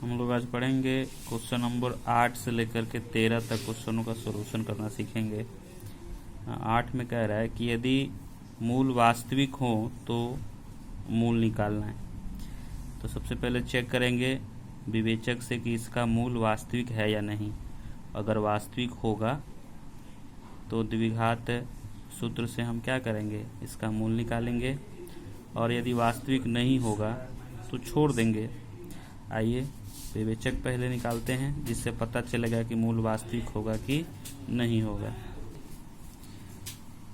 हम लोग आज पढ़ेंगे क्वेश्चन नंबर 8 से लेकर के 13 तक क्वेश्चनों का सॉल्यूशन करना सीखेंगे। 8 में कह रहा है कि यदि मूल वास्तविक हो तो मूल निकालना है। तो सबसे पहले चेक करेंगे विवेचक से कि इसका मूल वास्तविक है या नहीं। अगर वास्तविक होगा तो द्विघात सूत्र से हम क्या करेंगे, इसका मूल निकालेंगे, और यदि वास्तविक नहीं होगा तो छोड़ देंगे। आइए विवेचक पहले निकालते हैं, जिससे पता चलेगा कि मूल वास्तविक होगा कि नहीं होगा।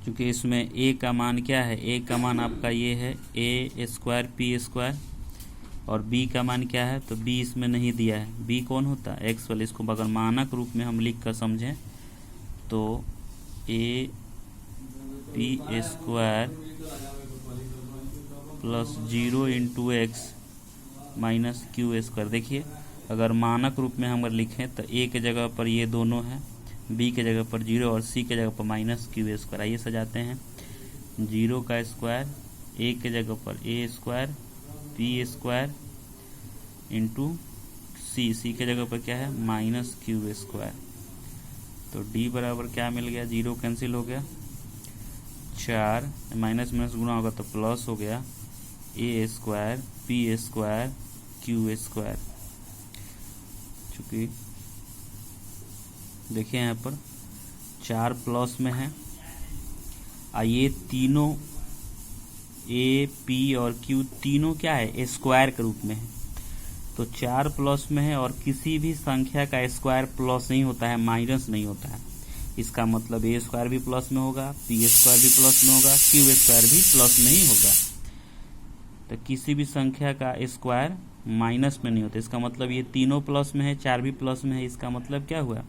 क्योंकि इसमें a का मान क्या है, a का मान आपका ये है a² p², और b का मान क्या है, तो b इसमें नहीं दिया है। b कौन होता है, x वाले। इसको अगर मानक रूप में हम लिख कर समझें तो a p² plus 0 × x minus q²। देखिए अगर मानक रूप में हम अगर लिखें तो a के जगह पर ये दोनों है, b के जगह पर 0 और c के जगह पर माइनस q²। आइए सजाते हैं। 0 का स्क्वायर a के जगह पर a² p² इंटू c के जगह पर क्या है, माइनस q²। तो d बराबर क्या मिल गया, 0 कैंसिल हो गया, 4 माइनस माइनस गुणा होगा तो प्लस हो गया, a² p² q²। चूँकि देखिए यहाँ पर 4 प्लस में है, ये तीनों a p और q तीनों क्या है, स्क्वायर के रूप में है। तो 4 प्लस में है, और किसी भी संख्या का स्क्वायर प्लस नहीं होता है, माइनस नहीं होता है। इसका मतलब a² भी प्लस में होगा, p² भी प्लस में होगा, q² भी प्लस में ही होगा। तो किसी भी संख्या का स्क्वायर माइनस में नहीं होता। इसका मतलब ये तीनों प्लस में है, 4 भी प्लस में है। इसका मतलब क्या हुआ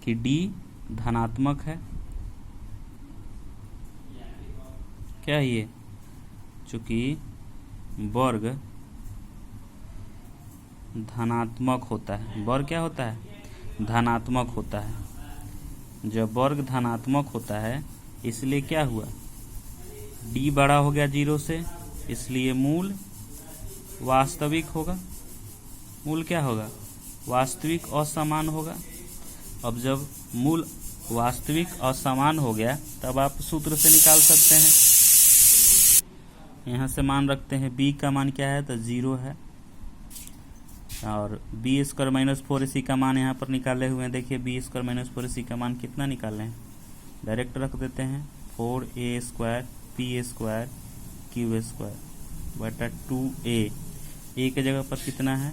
कि d धनात्मक है। क्या ये, चूंकि वर्ग धनात्मक होता है। वर्ग क्या होता है, धनात्मक होता है। जब वर्ग धनात्मक होता है इसलिए क्या हुआ, d बड़ा हो गया 0 से, इसलिए मूल वास्तविक होगा। मूल क्या होगा, वास्तविक और समान होगा। अब जब मूल वास्तविक और समान हो गया तब आप सूत्र से निकाल सकते हैं। यहाँ से मान रखते हैं b का मान क्या है, तो 0 है, और b² - 4ac का मान यहाँ पर निकाले हुए हैं। देखिए b² - 4ac का मान कितना निकाले हैं, डायरेक्ट रख देते हैं। 4a² p² q² बटा 2a। a के जगह पर कितना है,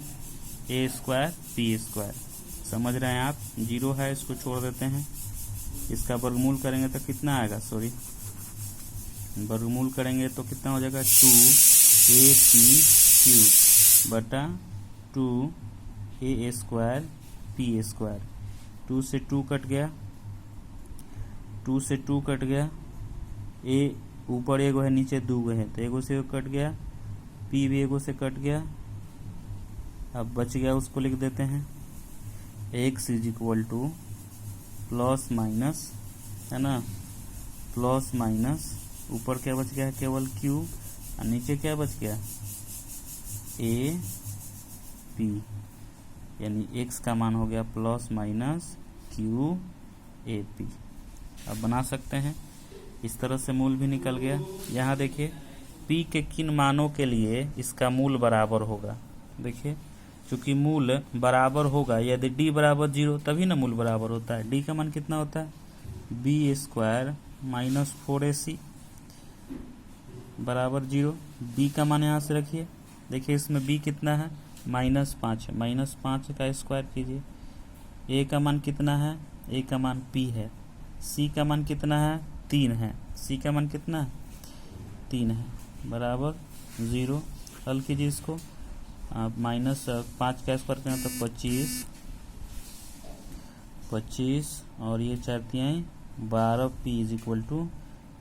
a² p²। समझ रहे हैं आप, 0 है, इसको छोड़ देते हैं। इसका वर्गमूल करेंगे तो कितना आएगा, वर्गमूल करेंगे तो कितना हो जाएगा, 2apq बटा 2a² p²। 2 से 2 कट गया, 2 से 2 कट गया, a ऊपर एगो है, नीचे 2 है, तो एगो से कट गया, p भी एगो से कट गया। अब बच गया, उसको लिख देते हैं x = प्लस माइनस, है ना, प्लस माइनस, ऊपर क्या बच गया है, केवल q, और नीचे क्या बच गया, a p, यानी x का मान हो गया plus minus q a p। अब बना सकते हैं, इस तरह से मूल भी निकल गया। यहाँ देखिए p के किन मानों के लिए इसका मूल बराबर होगा। देखिए चूंकि मूल बराबर होगा, यदि d बराबर 0 तभी ना मूल बराबर होता है। d का मान कितना होता है, b² - 4ac बराबर 0। b का मान यहाँ से रखिए। देखिए इसमें b कितना है, -5 है, -5 का स्क्वायर कीजिए। a का मान कितना है, a का मान p है। c का मान कितना है, 3 है। c का मान कितना है, 3 है, बराबर 0। हल कीजिए इसको। आप -5 का स्क्वायर करें तो 25 और ये 4 तिहाई 12p =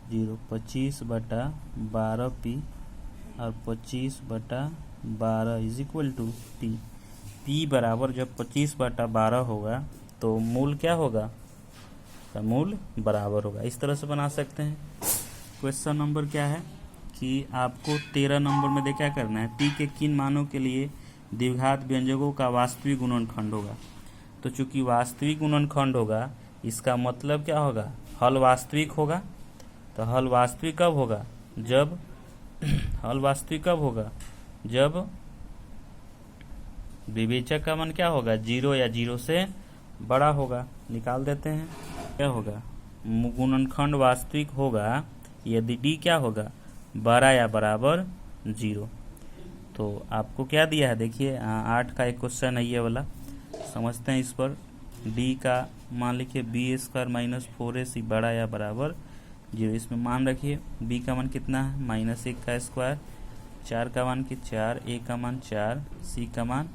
0। 25 बटा 12p और 25 बटा 12 = p। p बराबर जब 25 बटा 12 होगा तो मूल क्या होगा, तो मूल बराबर होगा। इस तरह से बना सकते हैं। क्वेश्चन नंबर क्या है कि आपको 13 नंबर में क्या करना है, p के किन मानों के लिए द्विघात व्यंजकों का वास्तविक गुणनखंड होगा। तो चूंकि वास्तविक गुणनखंड होगा, इसका मतलब क्या होगा, हल वास्तविक होगा। तो हल वास्तविक कब होगा, जब हल वास्तविक कब होगा, जब विवेचक का मान क्या होगा, 0 या 0 से बड़ा होगा। निकाल देते हैं, क्या होगा, गुणनखंड वास्तविक होगा यदि डी क्या होगा, बड़ा या बराबर 0। तो आपको क्या दिया है, देखिए 8 का एक क्वेश्चन है ये वाला, समझते हैं इस पर। डी का मान लिखिए b² माइनस 4ac बड़ा या बराबर 0। इसमें मान रखिए b का मान कितना है, -1 का स्क्वायर, 4 का मान की 4, a का मान 4, c का मान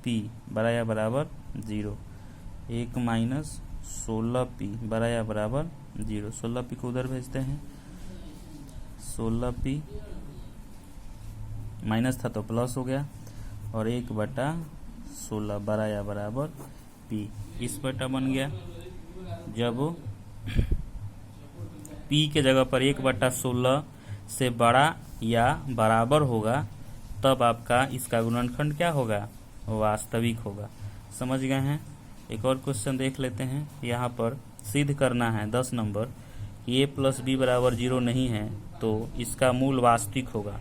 p बड़ा या बराबर 0। 1 माइनस 16p बड़ा या बराबर 0। 16p को उधर भेजते हैं, 16p माइनस था तो प्लस हो गया, और 1/16 बड़ा या बराबर p। इस बटा बन गया, जब p के जगह पर 1/16 से बड़ा या बराबर होगा, तब आपका इसका गुणनखंड क्या होगा, वास्तविक होगा। समझ गए हैं। एक और क्वेश्चन देख लेते हैं। यहाँ पर सिद्ध करना है 10 नंबर, a + b = 0 नहीं है, तो इसका मूल वास्तविक होगा।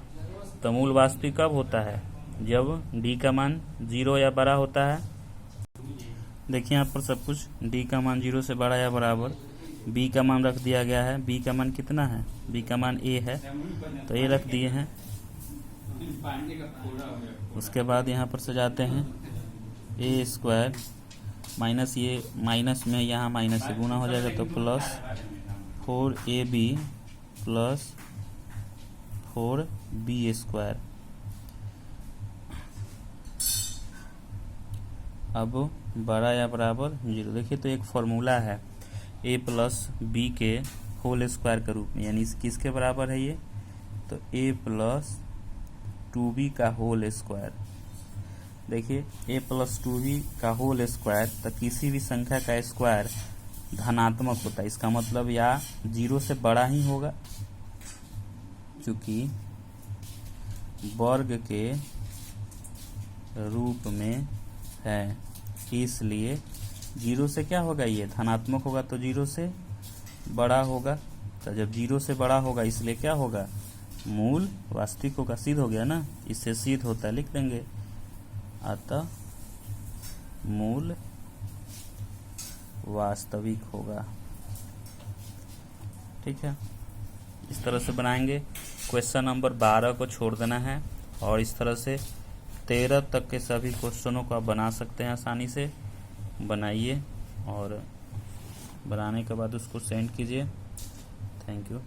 तो मूल वास्तविक कब होता है, जब d का मान 0 या बड़ा होता है। देखिए यहाँ पर सब कुछ, d का मान 0 से बड़ा या बराबर, b का मान रख दिया गया है। b का मान कितना है, b का मान a है, तो a रख दिए हैं। उसके बाद यहाँ पर से जाते हैं a² माइनस, ये माइनस में यहाँ माइनस से गुना हो जाएगा, तो प्लस 4ab प्लस 4b²। अब बड़ा या बराबर 0। देखिए तो एक फॉर्मूला है a + b के होल स्क्वायर के रूप में, यानी किसके बराबर है ये, तो a + 2b का होल स्क्वायर। देखिए a + 2b का होल स्क्वायर, तो किसी भी संख्या का स्क्वायर धनात्मक होता है। इसका मतलब या 0 से बड़ा ही होगा, क्योंकि वर्ग के रूप में है, इसलिए 0 से क्या होगा, ये धनात्मक होगा, तो 0 से बड़ा होगा। तो जब 0 से बड़ा होगा, इसलिए क्या होगा, मूल वास्तविक होगा। सिद्ध हो गया ना, इससे सिद्ध होता है, लिख देंगे। अतः मूल वास्तविक होगा। ठीक है, इस तरह से बनाएंगे। क्वेश्चन नंबर 12 को छोड़ देना है, और इस तरह से 13 तक के सभी क्वेश्चनों को आप बना सकते हैं। आसानी से बनाइए, और बनाने के बाद उसको सेंड कीजिए। Thank you.